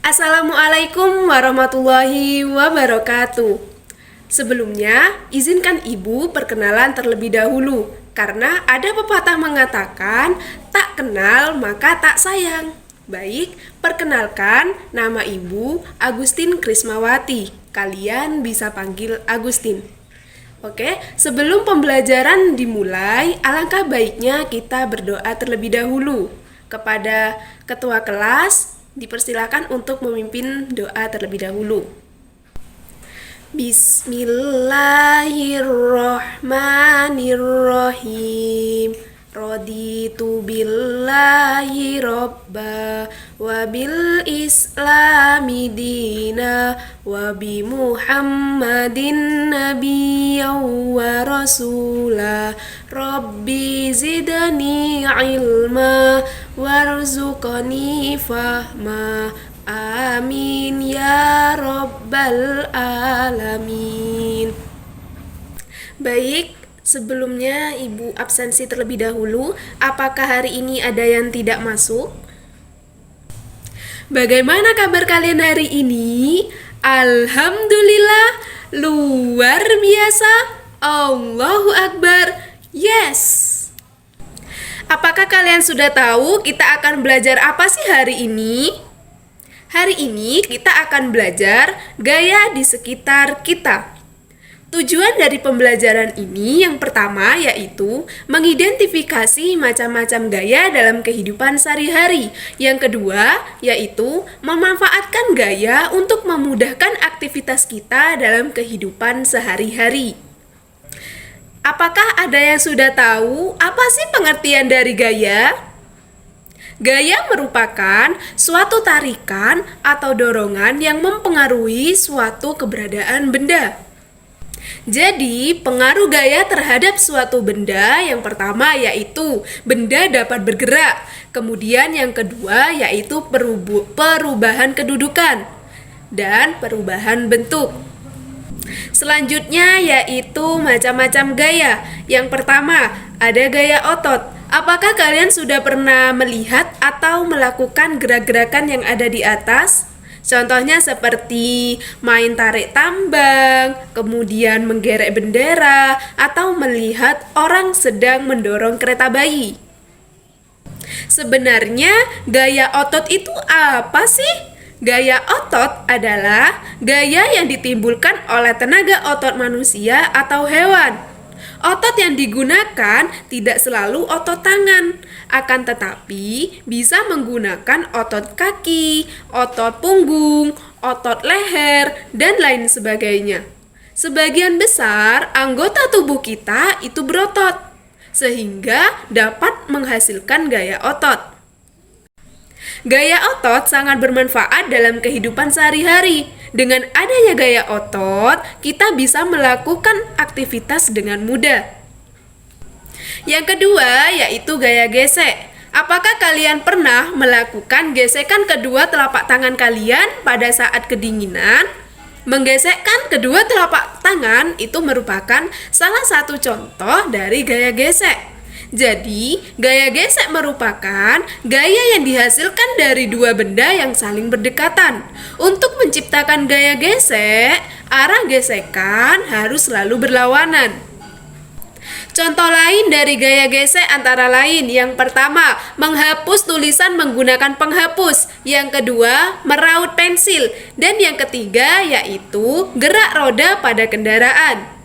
Assalamualaikum warahmatullahi wabarakatuh. Sebelumnya, izinkan Ibu perkenalan terlebih dahulu, karena ada pepatah mengatakan, tak kenal maka tak sayang. Baik, perkenalkan, nama Ibu Agustin Krismawati. Kalian bisa panggil Agustin. Oke, sebelum pembelajaran dimulai, alangkah baiknya kita berdoa terlebih dahulu. Kepada ketua kelas, dipersilakan untuk memimpin doa terlebih dahulu. Bismillahirrahmanirrahim. Raditu billahi robba wa bil islami dina wa bi muhammadin nabiyya wa rasula. Rabbi zidni ilma warzuqni fahma. Amin ya rabbal alamin. Baik, sebelumnya Ibu absensi terlebih dahulu. Apakah hari ini ada yang tidak masuk? Bagaimana kabar kalian hari ini? Alhamdulillah, luar biasa. Allahu Akbar. Yes. Apakah kalian sudah tahu kita akan belajar apa sih hari ini? Hari ini kita akan belajar gaya di sekitar kita. Tujuan dari pembelajaran ini yang pertama yaitu mengidentifikasi macam-macam gaya dalam kehidupan sehari-hari. Yang kedua yaitu memanfaatkan gaya untuk memudahkan aktivitas kita dalam kehidupan sehari-hari. Apakah ada yang sudah tahu apa sih pengertian dari gaya? Gaya merupakan suatu tarikan atau dorongan yang mempengaruhi suatu keberadaan benda. Jadi, pengaruh gaya terhadap suatu benda yang pertama yaitu benda dapat bergerak. Kemudian yang kedua yaitu perubahan kedudukan dan perubahan bentuk. Selanjutnya yaitu macam-macam gaya. Yang pertama, ada gaya otot. Apakah kalian sudah pernah melihat atau melakukan gerak-gerakan yang ada di atas? Contohnya seperti main tarik tambang, kemudian menggerek bendera, atau melihat orang sedang mendorong kereta bayi. Sebenarnya gaya otot itu apa sih? Gaya otot adalah gaya yang ditimbulkan oleh tenaga otot manusia atau hewan. Otot yang digunakan tidak selalu otot tangan, akan tetapi bisa menggunakan otot kaki, otot punggung, otot leher, dan lain sebagainya. Sebagian besar anggota tubuh kita itu berotot, sehingga dapat menghasilkan gaya otot. Gaya otot sangat bermanfaat dalam kehidupan sehari-hari. Dengan adanya gaya otot, kita bisa melakukan aktivitas dengan mudah. Yang kedua yaitu gaya gesek. Apakah kalian pernah melakukan gesekan kedua telapak tangan kalian pada saat kedinginan? Menggesekkan kedua telapak tangan itu merupakan salah satu contoh dari gaya gesek. Jadi, gaya gesek merupakan gaya yang dihasilkan dari dua benda yang saling berdekatan. Untuk menciptakan gaya gesek, arah gesekan harus selalu berlawanan. Contoh lain dari gaya gesek antara lain, yang pertama, menghapus tulisan menggunakan penghapus. Yang kedua, meraut pensil. Dan yang ketiga yaitu gerak roda pada kendaraan.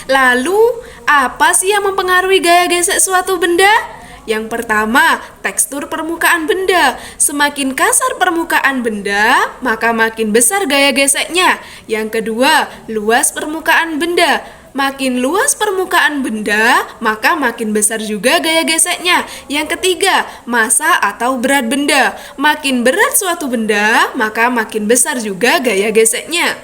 Lalu, apa sih yang mempengaruhi gaya gesek suatu benda? Yang pertama, tekstur permukaan benda. Semakin kasar permukaan benda, maka makin besar gaya geseknya. Yang kedua, luas permukaan benda. Makin luas permukaan benda, maka makin besar juga gaya geseknya. Yang ketiga, massa atau berat benda. Makin berat suatu benda, maka makin besar juga gaya geseknya.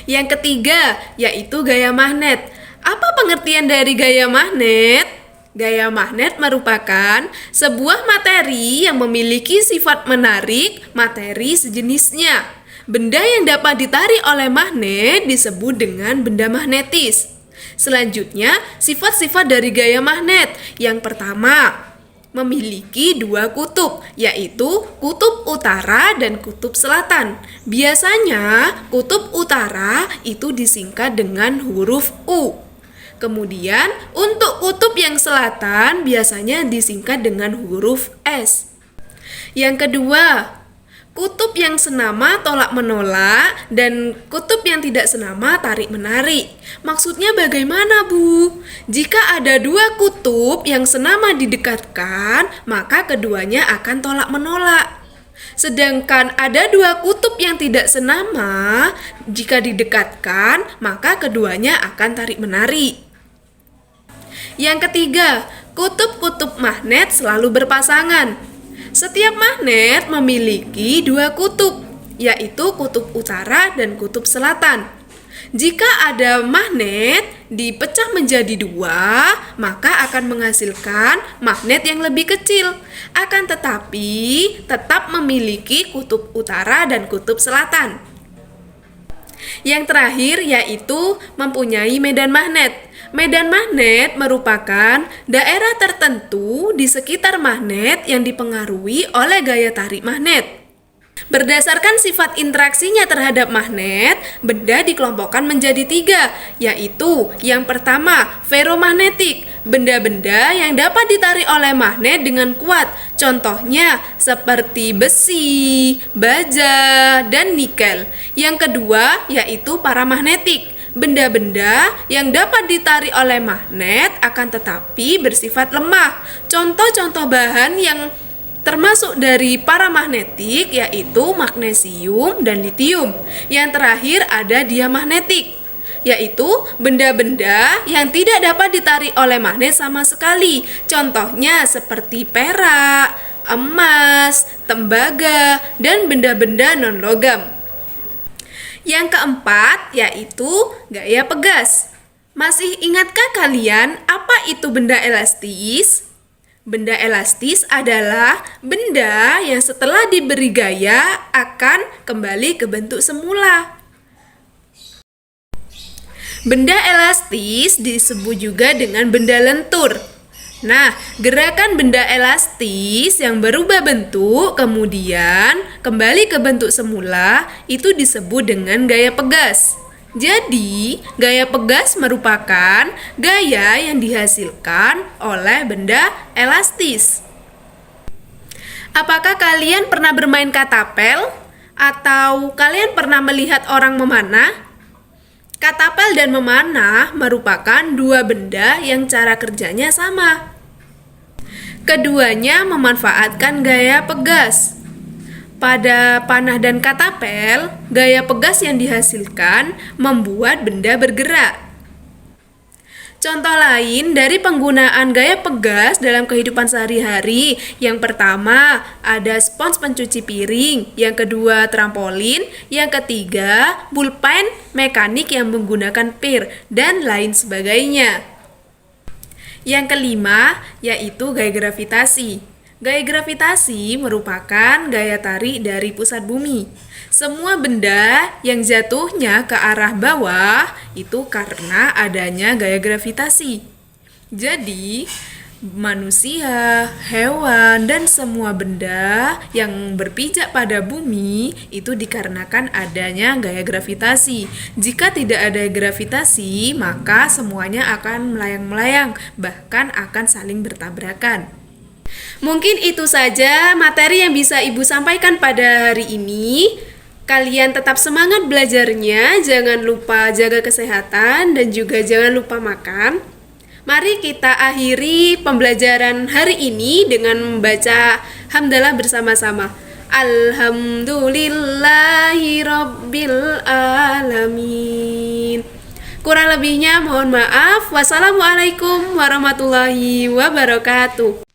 Yang ketiga, yaitu gaya magnet. Apa pengertian dari gaya magnet? Gaya magnet merupakan sebuah materi yang memiliki sifat menarik materi sejenisnya. Benda yang dapat ditarik oleh magnet disebut dengan benda magnetis. Selanjutnya, sifat-sifat dari gaya magnet. Yang pertama, memiliki dua kutub, yaitu kutub utara dan kutub selatan. Biasanya kutub utara itu disingkat dengan huruf U. Kemudian untuk kutub yang selatan biasanya disingkat dengan huruf S. Yang kedua, kutub yang senama tolak menolak dan kutub yang tidak senama tarik menarik. Maksudnya bagaimana, Bu? Jika ada dua kutub yang senama didekatkan, maka keduanya akan tolak menolak. Sedangkan ada dua kutub yang tidak senama, jika didekatkan, maka keduanya akan tarik menarik. Yang ketiga, kutub-kutub magnet selalu berpasangan. Setiap magnet memiliki dua kutub, yaitu kutub utara dan kutub selatan. Jika ada magnet dipecah menjadi dua, maka akan menghasilkan magnet yang lebih kecil. Akan tetapi tetap memiliki kutub utara dan kutub selatan. Yang terakhir yaitu mempunyai medan magnet. Medan magnet merupakan daerah tertentu di sekitar magnet yang dipengaruhi oleh gaya tarik magnet. Berdasarkan sifat interaksinya terhadap magnet, benda dikelompokkan menjadi tiga, yaitu yang pertama, ferromagnetik, benda-benda yang dapat ditarik oleh magnet dengan kuat. Contohnya seperti besi, baja, dan nikel. Yang kedua, yaitu paramagnetik, benda-benda yang dapat ditarik oleh magnet akan tetapi bersifat lemah. Contoh-contoh bahan yang termasuk dari paramagnetik yaitu magnesium dan litium. Yang terakhir ada diamagnetik, yaitu benda-benda yang tidak dapat ditarik oleh magnet sama sekali. Contohnya seperti perak, emas, tembaga, dan benda-benda non-logam. Yang keempat yaitu gaya pegas. Masih ingatkah kalian apa itu benda elastis? Benda elastis adalah benda yang setelah diberi gaya akan kembali ke bentuk semula. Benda elastis disebut juga dengan benda lentur. Nah, gerakan benda elastis yang berubah bentuk kemudian kembali ke bentuk semula itu disebut dengan gaya pegas. Jadi, gaya pegas merupakan gaya yang dihasilkan oleh benda elastis. Apakah kalian pernah bermain katapel? Atau kalian pernah melihat orang memanah? Katapel dan memanah merupakan dua benda yang cara kerjanya sama. Keduanya memanfaatkan gaya pegas. Pada panah dan katapel, gaya pegas yang dihasilkan membuat benda bergerak. Contoh lain dari penggunaan gaya pegas dalam kehidupan sehari-hari, yang pertama ada spons pencuci piring, yang kedua trampolin, yang ketiga pulpen mekanik yang menggunakan pir, dan lain sebagainya. Yang kelima yaitu gaya gravitasi. Gaya gravitasi merupakan gaya tarik dari pusat bumi. Semua benda yang jatuhnya ke arah bawah itu karena adanya gaya gravitasi. Jadi, manusia, hewan, dan semua benda yang berpijak pada bumi itu dikarenakan adanya gaya gravitasi. Jika tidak ada gravitasi, maka semuanya akan melayang-melayang, bahkan akan saling bertabrakan. Mungkin itu saja materi yang bisa Ibu sampaikan pada hari ini. Kalian tetap semangat belajarnya, jangan lupa jaga kesehatan dan juga jangan lupa makan. Mari kita akhiri pembelajaran hari ini dengan membaca hamdalah bersama-sama. Alhamdulillahirabbil alamin. Kurang lebihnya mohon maaf. Wassalamualaikum warahmatullahi wabarakatuh.